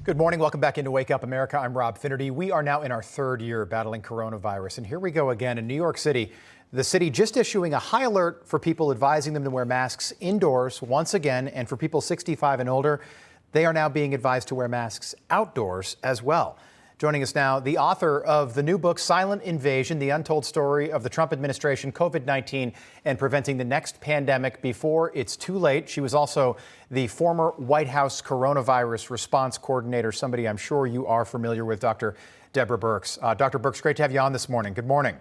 Good morning. Welcome back into Wake Up America. I'm Rob Finnerty. We are now in our third year battling coronavirus. And here we go again in New York City. The city just issuing a high alert for people, advising them to wear masks indoors once again. And for people 65 and older, they are now being advised to wear masks outdoors as well. Joining us now, the author of the new book, Silent Invasion, The Untold Story of the Trump Administration, COVID-19, and Preventing the Next Pandemic Before It's Too Late. She was also the former White House coronavirus response coordinator, somebody I'm sure you are familiar with, Dr. Deborah Birx. Dr. Birx, great to have you on this morning. Good morning.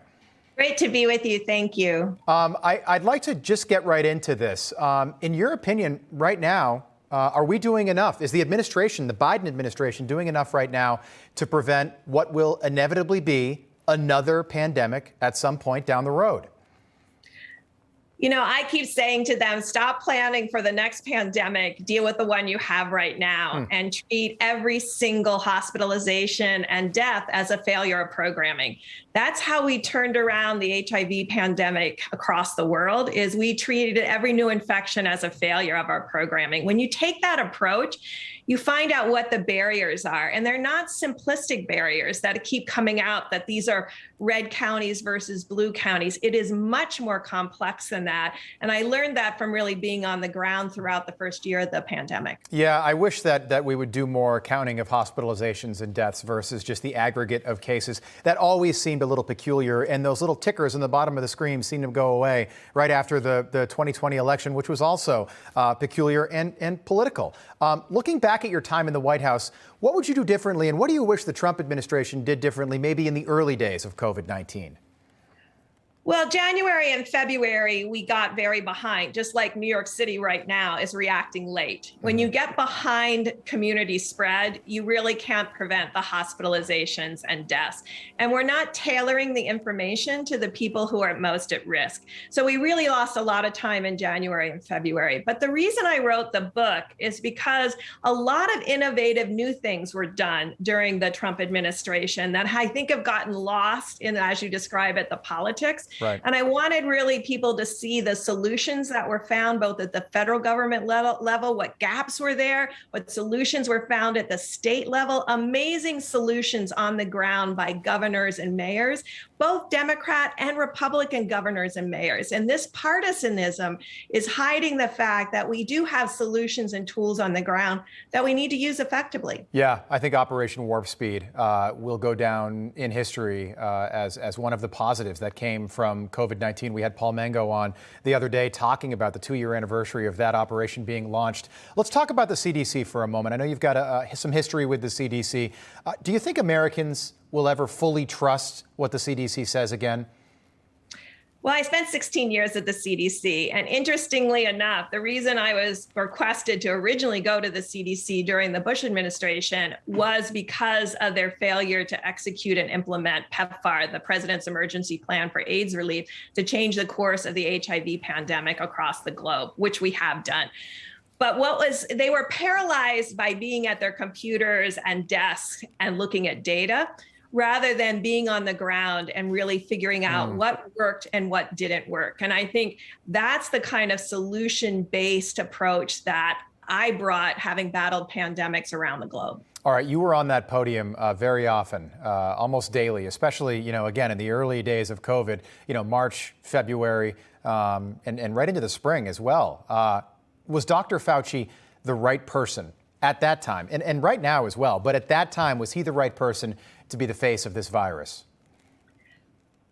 Great to be with you. Thank you. I'd like to just get right into this. In your opinion, right now, are we doing enough? Is the administration, the Biden administration, doing enough right now to prevent what will inevitably be another pandemic at some point down the road? You know, I keep saying to them, stop planning for the next pandemic, deal with the one you have right now, and treat every single hospitalization and death as a failure of programming. That's how we turned around the HIV pandemic across the world, is we treated every new infection as a failure of our programming. When you take that approach, you find out what the barriers are, and they're not simplistic barriers that keep coming out, that these are red counties versus blue counties. It is much more complex than that. And I learned that from really being on the ground throughout the first year of the pandemic. Yeah, I wish that we would do more counting of hospitalizations and deaths versus just the aggregate of cases. That always seemed a little peculiar, and those little tickers on the bottom of the screen seemed to go away right after the 2020 election, which was also peculiar and political. Looking back at your time in the White House, what would you do differently, and what do you wish the Trump administration did differently, maybe in the early days of COVID-19? Well, January and February, we got very behind, just like New York City right now is reacting late. When you get behind community spread, you really can't prevent the hospitalizations and deaths. And we're not tailoring the information to the people who are most at risk. So we really lost a lot of time in January and February. But the reason I wrote the book is because a lot of innovative new things were done during the Trump administration that I think have gotten lost in, as you describe it, the politics. Right. And I wanted really people to see the solutions that were found both at the federal government level, what gaps were there, what solutions were found at the state level, amazing solutions on the ground by governors and mayors, both Democrat and Republican governors and mayors. And this partisanism is hiding the fact that we do have solutions and tools on the ground that we need to use effectively. Yeah, I think Operation Warp Speed will go down in history as one of the positives that came from COVID-19. We had Paul Mango on the other day talking about the 2-year anniversary of that operation being launched. Let's talk about the CDC for a moment. I know you've got some history with the CDC. Do you think Americans will ever fully trust what the CDC says again? Well, I spent 16 years at the CDC, and interestingly enough, the reason I was requested to originally go to the CDC during the Bush administration was because of their failure to execute and implement PEPFAR, the President's Emergency Plan for AIDS Relief, to change the course of the HIV pandemic across the globe, which we have done. But they were paralyzed by being at their computers and desks and looking at data, rather than being on the ground and really figuring out what worked and what didn't work. And I think that's the kind of solution-based approach that I brought, having battled pandemics around the globe. All right, you were on that podium very often, almost daily, especially, again, in the early days of COVID, March, February, and right into the spring as well. Was Dr. Fauci the right person at that time, and right now as well, but at that time, was he the right person to be the face of this virus?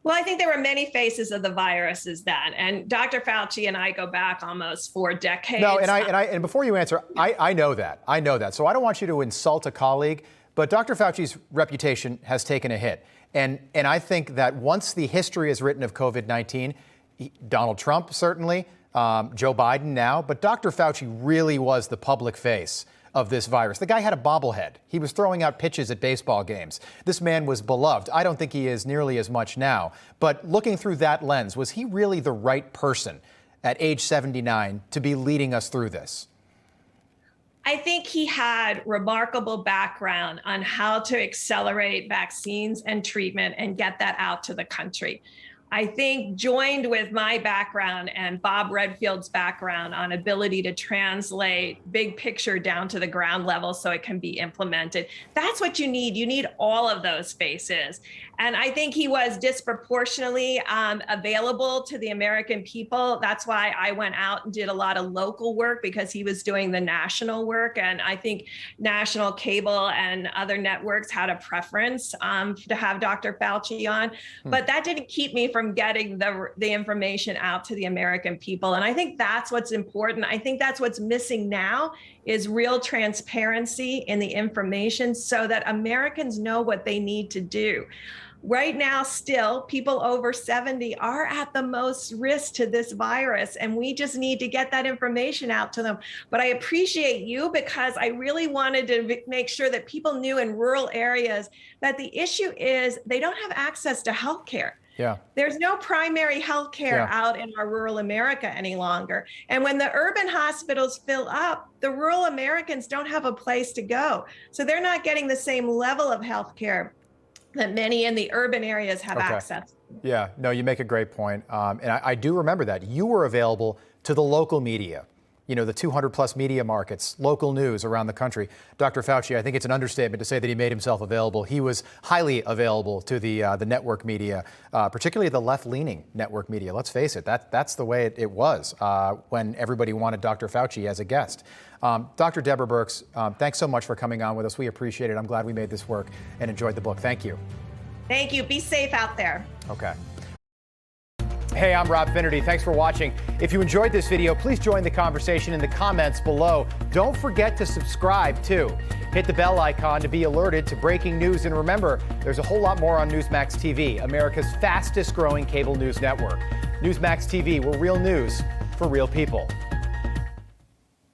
Well, I think there were many faces of the viruses then, and Dr. Fauci and I go back almost 4 decades. No, and before you answer, I know that. So I don't want you to insult a colleague, but Dr. Fauci's reputation has taken a hit. And I think that once the history is written of COVID-19, Donald Trump certainly, Joe Biden now, but Dr. Fauci really was the public face of this virus. The guy had a bobblehead. He was throwing out pitches at baseball games. This man was beloved. I don't think he is nearly as much now. But looking through that lens, was he really the right person at age 79 to be leading us through this? I think he had remarkable background on how to accelerate vaccines and treatment and get that out to the country. I think joined with my background and Bob Redfield's background on ability to translate big picture down to the ground level so it can be implemented. That's what you need. You need all of those faces. And I think he was disproportionately available to the American people. That's why I went out and did a lot of local work, because he was doing the national work. And I think national cable and other networks had a preference to have Dr. Fauci on. But that didn't keep me from getting the information out to the American people. And I think that's what's important. I think that's what's missing now is real transparency in the information so that Americans know what they need to do. Right now, still, people over 70 are at the most risk to this virus, and we just need to get that information out to them. But I appreciate you, because I really wanted to make sure that people knew in rural areas that the issue is they don't have access to health care. Yeah. There's no primary health care out in our rural America any longer. And when the urban hospitals fill up, the rural Americans don't have a place to go. So they're not getting the same level of health care that many in the urban areas have access. Yeah, no, you make a great point. And I do remember that. You were available to the local media, you know, the 200 plus media markets, local news around the country. Dr. Fauci, I think it's an understatement to say that he made himself available. He was highly available to the network media, particularly the left-leaning network media. Let's face it, that's the way it was when everybody wanted Dr. Fauci as a guest. Dr. Deborah Birx, thanks so much for coming on with us. We appreciate it. I'm glad we made this work and enjoyed the book. Thank you. Thank you. Be safe out there. Okay. Hey, I'm Rob Finnerty. Thanks for watching. If you enjoyed this video, please join the conversation in the comments below. Don't forget to subscribe, too. Hit the bell icon to be alerted to breaking news. And remember, there's a whole lot more on Newsmax TV, America's fastest growing cable news network. Newsmax TV, we're real news for real people.